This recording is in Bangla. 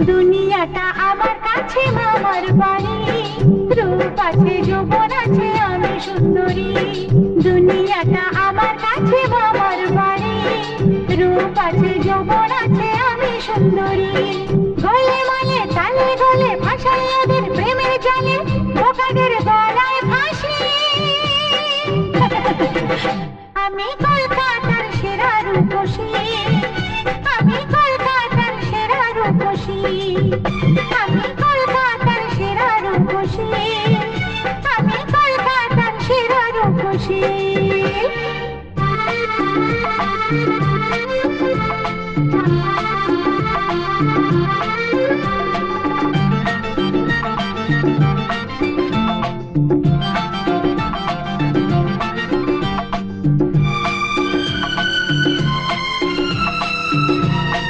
দুনিয়াটা আমার কাছে মামার বাড়ি, রূপ আছে যৌবন আছে আমি সুন্দরী। দুনিয়াটা আমার কাছে মামার বাড়ি, রূপ আছে যৌবন আছে আমি সুন্দরী। গলে মালে তালে গলে ভাসাই ওদের প্রেমের জালে, বোকাদের গলায় ফাঁসি। আমি কলকাতার সেরা রূপসী, আমি কলকাতার সেরা রূপসী।